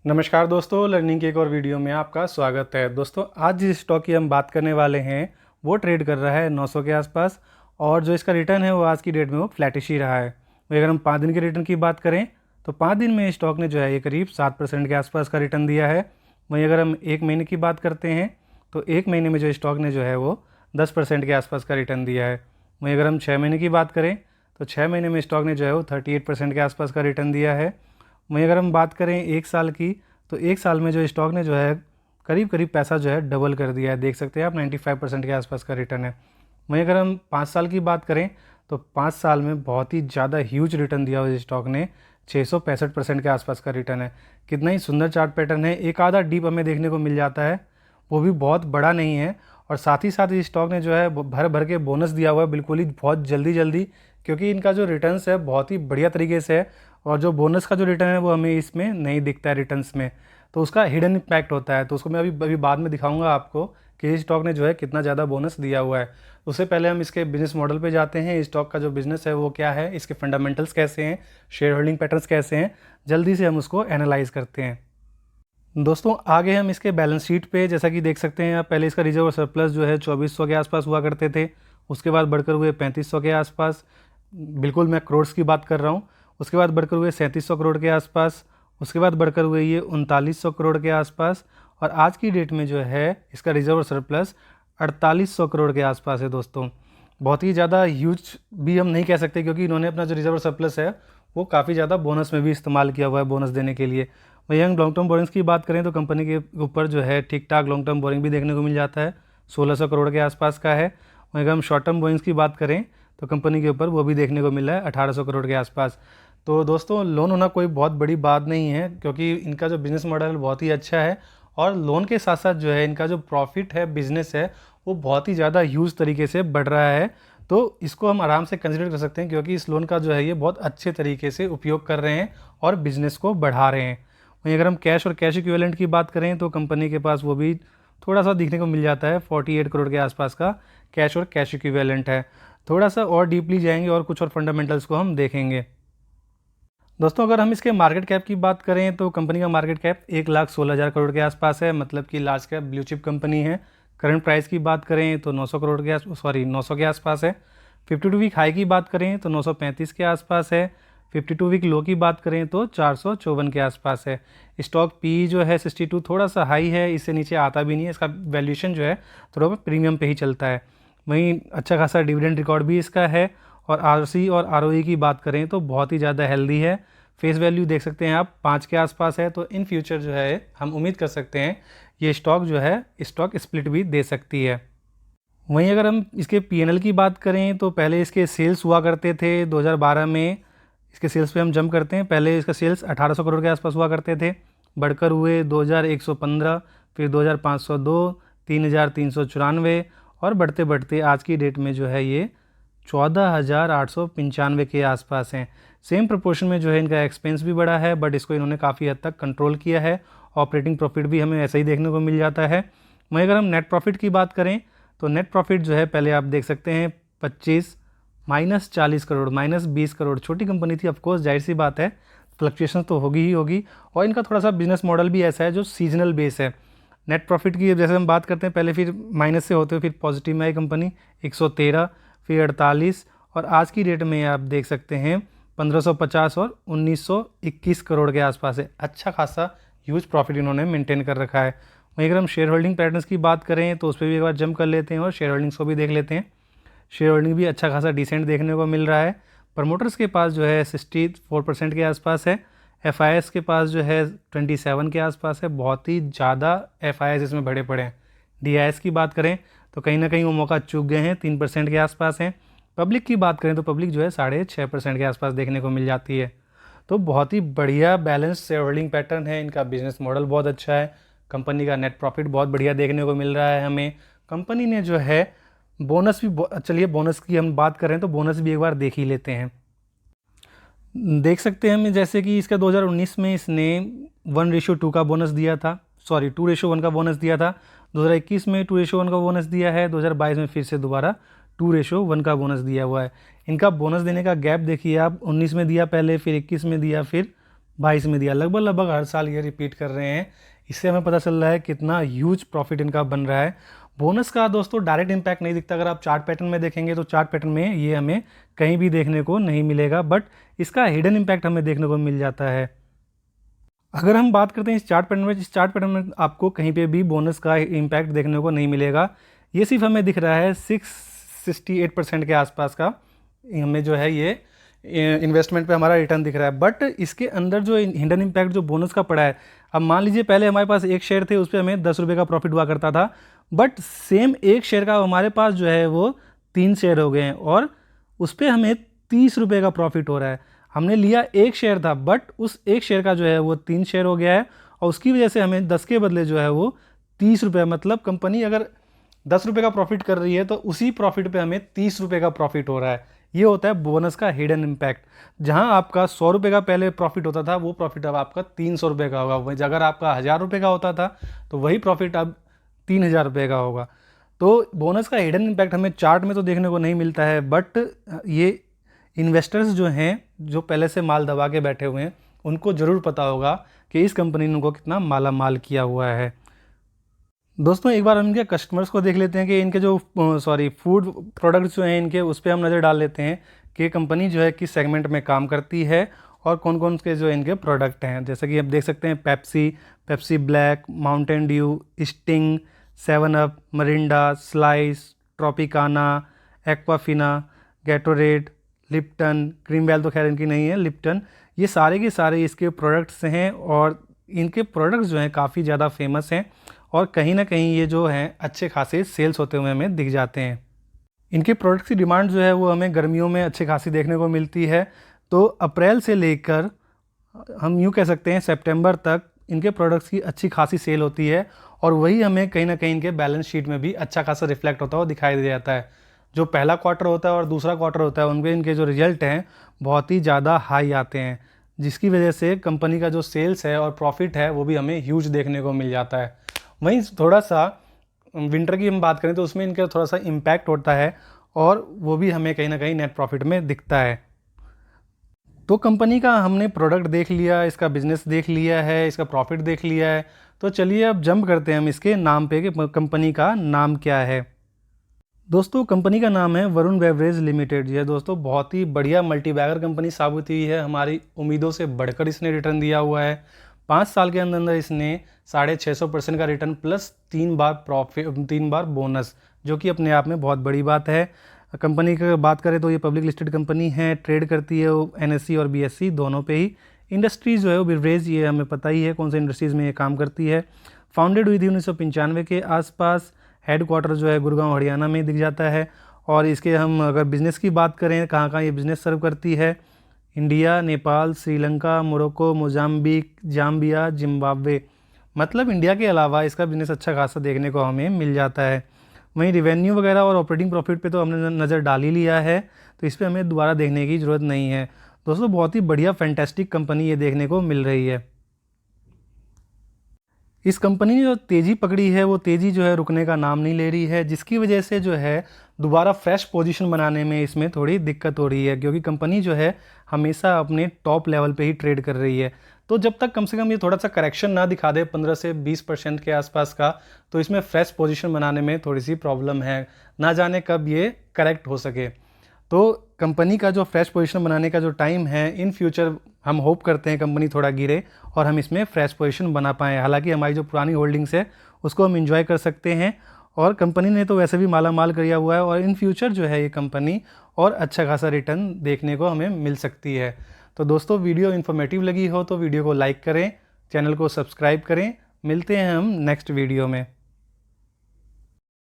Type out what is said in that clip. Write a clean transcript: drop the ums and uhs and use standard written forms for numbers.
नमस्कार दोस्तों, लर्निंग की एक और वीडियो में आपका स्वागत है। दोस्तों, आज जिस स्टॉक की हम बात करने वाले हैं वो ट्रेड कर रहा है 900 के आसपास और जो इसका रिटर्न है वो आज की डेट में वो फ्लैटिश ही रहा है। वही अगर हम 5 दिन के रिटर्न की बात करें तो 5 दिन में स्टॉक ने जो है ये करीब 7% के आसपास का रिटर्न दिया है। वहीं अगर हम 1 महीने की बात करते हैं तो 1 महीने में जो स्टॉक ने जो है वो 10% के आसपास का रिटर्न दिया है। वहीं अगर हम 6 महीने की बात करें तो 6 महीने में स्टॉक ने जो है वो 38% के आसपास का रिटर्न दिया है। वहीं अगर हम बात करें 1 साल की तो 1 साल में जो स्टॉक ने जो है करीब करीब पैसा जो है डबल कर दिया है। देख सकते हैं आप 95% के आसपास का रिटर्न है। वहीं अगर हम 5 साल की बात करें तो 5 साल में बहुत ही ज़्यादा ह्यूज रिटर्न दिया हुआ इस स्टॉक ने, 665% के आसपास का रिटर्न है। कितना ही सुंदर चार्ट पैटर्न है। एक आधा डीप हमें देखने को मिल जाता है, वो भी बहुत बड़ा नहीं है। और साथ ही साथ इस स्टॉक ने जो है भर भर के बोनस दिया हुआ है, बिल्कुल ही बहुत जल्दी जल्दी, क्योंकि इनका जो रिटर्न्स है बहुत ही बढ़िया तरीके से है। और जो बोनस का जो रिटर्न है वो हमें इसमें नहीं दिखता है रिटर्न्स में, तो उसका हिडन इम्पैक्ट होता है। तो उसको मैं अभी बाद में दिखाऊंगा आपको कि इस स्टॉक ने जो है कितना ज़्यादा बोनस दिया हुआ है। उससे पहले हम इसके बिजनेस मॉडल पे जाते हैं। इस स्टॉक का जो बिजनेस है वो क्या है, इसके फंडामेंटल्स कैसे हैं, शेयर होल्डिंग पैटर्न्स कैसे हैं, जल्दी से हम उसको एनालाइज करते हैं। दोस्तों, आगे हम इसके बैलेंस शीट पे जैसा कि देख सकते हैं आप, पहले इसका रिजर्व और सरप्लस जो है 2400 के आसपास हुआ करते थे। उसके बाद बढ़कर हुए 3500 के आसपास, बिल्कुल मैं करोड़ की बात कर रहा हूँ। उसके बाद बढ़कर हुए 3700 करोड़ के आसपास। उसके बाद बढ़कर हुए ये 3900 करोड़ के आसपास। और आज की डेट में जो है इसका रिजर्व और सरप्लस 4800 करोड़ के आसपास है। दोस्तों, बहुत ही ज़्यादा ह्यूज भी हम नहीं कह सकते, क्योंकि इन्होंने अपना जो रिजर्व और सरप्लस है वो काफ़ी ज़्यादा बोनस में भी इस्तेमाल किया हुआ है, बोनस देने के लिए। वहीं हम लॉन्ग टर्म बोरिंग्स की बात करें तो कंपनी के ऊपर जो है ठीक ठाक लॉन्ग टर्म बोरिंग भी देखने को मिल जाता है, 1600 करोड़ के आसपास का है। वहीं अगर हम शॉर्ट टर्म बोरिंग्स की बात करें तो कंपनी के ऊपर वो भी देखने को मिल रहा है 1800 करोड़ के आसपास। तो दोस्तों, लोन होना कोई बहुत बड़ी बात नहीं है, क्योंकि इनका जो बिज़नेस मॉडल बहुत ही अच्छा है। और लोन के साथ साथ जो है इनका जो प्रॉफिट है, बिजनेस है, वो बहुत ही ज़्यादा ह्यूज तरीके से बढ़ रहा है। तो इसको हम आराम से कंसिडर कर सकते हैं, क्योंकि इस लोन का जो है ये बहुत अच्छे तरीके से उपयोग कर रहे हैं और बिज़नेस को बढ़ा रहे हैं। वहीं अगर हम कैश और कैश इक्विवेलेंट की बात करें तो कंपनी के पास वो भी थोड़ा सा दिखने को मिल जाता है, 48 करोड़ के आसपास का कैश और कैश इक्विवेलेंट है। थोड़ा सा और डीपली जाएंगे और कुछ और फंडामेंटल्स को हम देखेंगे। दोस्तों, अगर हम इसके मार्केट कैप की बात करें तो कंपनी का मार्केट कैप 1,16,000 करोड़ के आसपास है, मतलब कि large cap blue chip company है। करंट प्राइस की बात करें तो 900 करोड़ के 900 के आसपास है। 52 वीक हाई की बात करें तो 935 के आसपास है। 52 वीक लो की बात करें तो 454 के आसपास है। स्टॉक पी जो है 62 थोड़ा सा हाई है, इससे नीचे आता भी नहीं है। इसका वैल्यूएशन जो है थोड़ा प्रीमियम पे ही चलता है। वहीं अच्छा खासा डिविडेंड रिकॉर्ड भी इसका है। और आरसी और आरओई की बात करें तो बहुत ही ज़्यादा हेल्दी है। फेस वैल्यू देख सकते हैं आप 5 के आसपास है। तो इन फ्यूचर जो है हम उम्मीद कर सकते हैं ये स्टॉक जो है स्टॉक स्प्लिट भी दे सकती है। वहीं अगर हम इसके पीएनएल की बात करें तो पहले इसके सेल्स हुआ करते थे 2012 में। इसके सेल्स पे हम जंप करते हैं। पहले इसका सेल्स 1800 करोड़ के आसपास हुआ करते थे, बढ़कर हुए 2115, फिर 2502, 3394 और बढ़ते बढ़ते आज की डेट में जो है ये 14,895 के आसपास हैं। सेम प्रोपोर्शन में जो है इनका एक्सपेंस भी बढ़ा है, बट इसको इन्होंने काफ़ी हद तक कंट्रोल किया है। ऑपरेटिंग प्रॉफिट भी हमें ऐसा ही देखने को मिल जाता है। वहीं अगर हम नेट प्रॉफिट की बात करें तो नेट प्रॉफिट जो है पहले आप देख सकते हैं 25 -40 करोड़ -20 करोड़। छोटी कंपनी थी, ऑफकोर्स जाहिर सी बात है फ्लक्चुएशन तो होगी ही होगी। और इनका थोड़ा सा बिजनेस मॉडल भी ऐसा है जो सीजनल बेस है। नेट प्रॉफिट की जैसे हम बात करते हैं, पहले फिर माइनस से होते हुए फिर पॉजिटिव में आई कंपनी 113, फिर 48 और आज की डेट में आप देख सकते हैं 1550 और 1921 करोड़ के आसपास है। अच्छा खासा ह्यूज प्रॉफिट इन्होंने मेंटेन कर रखा है। वहीं अगर हम शेयर होल्डिंग पैटर्न्स की बात करें तो उस पर भी एक बार जंप कर लेते हैं और शेयर होल्डिंग्स को भी देख लेते हैं। शेयर होल्डिंग भी अच्छा खासा डिसेंट देखने को मिल रहा है। प्रमोटर्स के पास जो है 64% के आसपास है। एफ के पास जो है 27 के आसपास है। बहुत ही ज़्यादा एफ इसमें बड़े पड़े हैं। डी की बात करें तो कहीं ना कहीं वो मौका चूक गए हैं, 3% के आसपास हैं। पब्लिक की बात करें तो पब्लिक जो है 6.5% के आसपास देखने को मिल जाती है। तो बहुत ही बढ़िया बैलेंस शेयर होल्डिंग पैटर्न है। इनका बिजनेस मॉडल बहुत अच्छा है। कंपनी का नेट प्रॉफिट बहुत बढ़िया देखने को मिल रहा है हमें। कंपनी ने जो है बोनस भी, चलिए बोनस की हम बात करें तो बोनस भी एक बार देख ही लेते हैं। देख सकते हैं हम जैसे कि इसका 2019 में इसने 1:2 का बोनस दिया था, 2:1 का बोनस दिया था। 2021 में 2:1 का बोनस दिया है। 2022 में फिर से दोबारा 2:1 का बोनस दिया हुआ है। इनका बोनस देने का गैप देखिए आप, 19 में दिया पहले, फिर 21 में दिया, फिर 22 में दिया, लगभग लगभग हर साल ये रिपीट कर रहे हैं। इससे हमें पता चल रहा है कितना ह्यूज प्रॉफिट इनका बन रहा है। बोनस का दोस्तों डायरेक्ट इम्पैक्ट नहीं दिखता, अगर आप चार्ट पैटर्न में देखेंगे तो चार्ट पैटर्न में ये हमें कहीं भी देखने को नहीं मिलेगा, बट इसका हिडन इम्पैक्ट हमें देखने को मिल जाता है। अगर हम बात करते हैं इस चार्ट पैटर्न में आपको कहीं पे भी बोनस का इम्पैक्ट देखने को नहीं मिलेगा। ये सिर्फ हमें दिख रहा है 68% के आसपास का हमें जो है ये इन्वेस्टमेंट पे हमारा रिटर्न दिख रहा है, बट इसके अंदर जो हिडन इम्पैक्ट जो बोनस का पड़ा है, अब मान लीजिए पहले हमारे पास एक शेयर थे, उस पर हमें 10 रुपये का प्रॉफिट हुआ करता था, बट सेम एक शेयर का हमारे पास जो है वो 3 शेयर हो गए हैं और उस पर हमें 30 रुपये का प्रॉफिट हो रहा है। हमने लिया एक शेयर था, बट उस एक शेयर का जो है वो 3 शेयर हो गया है और उसकी वजह से हमें 10 के बदले जो है वो 30 रुपये, मतलब कंपनी अगर 10 रुपये का प्रॉफिट कर रही है तो उसी प्रॉफिट पे हमें 30 रुपये का प्रॉफिट हो रहा है। ये होता है बोनस का हिडन इम्पैक्ट। जहां आपका 100 रुपये का पहले प्रॉफिट होता था, वो प्रॉफिट अब आपका 300 रुपये का होगा। वहीं अगर आपका 1000 रुपये का होता था तो वही प्रॉफिट अब 3000 रुपये का होगा। तो बोनस का हिडन इम्पैक्ट हमें चार्ट में तो देखने को नहीं मिलता है, बट ये इन्वेस्टर्स जो हैं, जो पहले से माल दबा के बैठे हुए हैं, उनको ज़रूर पता होगा कि इस कंपनी ने उनको कितना माला माल किया हुआ है। दोस्तों एक बार हम इनके कस्टमर्स को देख लेते हैं कि इनके जो फूड प्रोडक्ट्स जो हैं इनके, उस पर हम नज़र डाल लेते हैं कि कंपनी जो है किस सेगमेंट में काम करती है और कौन कौन के जो इनके प्रोडक्ट हैं। जैसे कि आप देख सकते हैं Pepsi black, Mountain Dew, Sting, 7 up, Mirinda, Slice, Tropicana, Aquafina, Gatorade, Lipton, Cream Bell तो खैर इनकी नहीं है, लिप्टन, ये सारे के सारे इसके प्रोडक्ट्स हैं और इनके प्रोडक्ट्स जो हैं काफ़ी ज़्यादा फेमस हैं और कहीं ना कहीं ये जो हैं अच्छे खासे सेल्स होते हुए हमें दिख जाते हैं। इनके प्रोडक्ट्स की डिमांड जो है वो हमें गर्मियों में अच्छी खासी देखने को मिलती है। तो अप्रैल से लेकर हम यूँ कह सकते हैं सितंबर तक इनके प्रोडक्ट्स की अच्छी खासी सेल होती है और वही हमें कहीं ना कहीं इनके बैलेंस शीट में भी अच्छा खासा रिफ्लेक्ट होता हुआ दिखाई दे जाता है। जो पहला क्वार्टर होता है और दूसरा क्वार्टर होता है, उनके इनके जो रिजल्ट हैं बहुत ही ज़्यादा हाई आते हैं, जिसकी वजह से कंपनी का जो सेल्स है और प्रॉफिट है वो भी हमें ह्यूज देखने को मिल जाता है। वहीं थोड़ा सा विंटर की हम बात करें तो उसमें इनका थोड़ा सा इम्पैक्ट होता है और वो भी हमें कहीं ना कहीं नेट प्रॉफिट में दिखता है। तो कंपनी का हमने प्रोडक्ट देख लिया, इसका बिजनेस देख लिया है, इसका प्रॉफिट देख लिया है, तो चलिए अब जंप करते हैं हम इसके नाम पे कि कंपनी का नाम क्या है। दोस्तों कंपनी का नाम है वरुण बेवरेज लिमिटेड। ये दोस्तों बहुत ही बढ़िया मल्टीबैगर कंपनी साबित हुई है, हमारी उम्मीदों से बढ़कर इसने रिटर्न दिया हुआ है। 5 साल के अंदर अंदर इसने 650% का रिटर्न प्लस 3 बार प्रॉफिट, 3 बार बोनस, जो कि अपने आप में बहुत बड़ी बात है। कंपनी की बात करें तो ये पब्लिक लिस्टेड कंपनी है, ट्रेड करती है वो NSE और BSE दोनों पे ही। इंडस्ट्रीज़ जो है वो बिवरेज, ये हमें पता ही है कौन सी इंडस्ट्रीज़ में ये काम करती है। फाउंडेड हुई थी 1995 के आसपास। हेडक्वार्टर जो है गुड़गांव हरियाणा में दिख जाता है। और इसके हम अगर बिज़नेस की बात करें कहाँ कहाँ ये बिज़नेस सर्व करती है, India, Nepal, Sri Lanka, Morocco, Mozambique, Zambia, Zimbabwe, मतलब इंडिया के अलावा इसका बिज़नेस अच्छा खासा देखने को हमें मिल जाता है। वहीं रिवेन्यू वगैरह और ऑपरेटिंग प्रॉफिट पे तो हमने नज़र डाल ही लिया है, तो इस पर हमें दोबारा देखने की ज़रूरत नहीं है। दोस्तों बहुत ही बढ़िया फैंटेस्टिक कंपनी ये देखने को मिल रही है। इस कंपनी ने जो तेज़ी पकड़ी है वो तेज़ी जो है रुकने का नाम नहीं ले रही है, जिसकी वजह से जो है दोबारा फ्रेश पोजीशन बनाने में इसमें थोड़ी दिक्कत हो रही है, क्योंकि कंपनी जो है हमेशा अपने टॉप लेवल पे ही ट्रेड कर रही है। तो जब तक कम से कम ये थोड़ा सा करेक्शन ना दिखा दे 15 से 20% के आसपास का, तो इसमें फ्रेश पोजीशन बनाने में थोड़ी सी प्रॉब्लम है, ना जाने कब ये करेक्ट हो सके। तो कंपनी का जो फ्रेश पोजीशन बनाने का जो टाइम है, इन फ्यूचर हम होप करते हैं कंपनी थोड़ा गिरे और हम इसमें फ्रेश पोजीशन बना पाएँ। हालांकि हमारी जो पुरानी होल्डिंग्स है उसको हम इंजॉय कर सकते हैं और कंपनी ने तो वैसे भी माला माल किया हुआ है और इन फ्यूचर जो है ये कंपनी और अच्छा खासा रिटर्न देखने को हमें मिल सकती है। तो दोस्तों वीडियो इन्फॉर्मेटिव लगी हो तो वीडियो को लाइक करें, चैनल को सब्सक्राइब करें। मिलते हैं हम नेक्स्ट वीडियो में।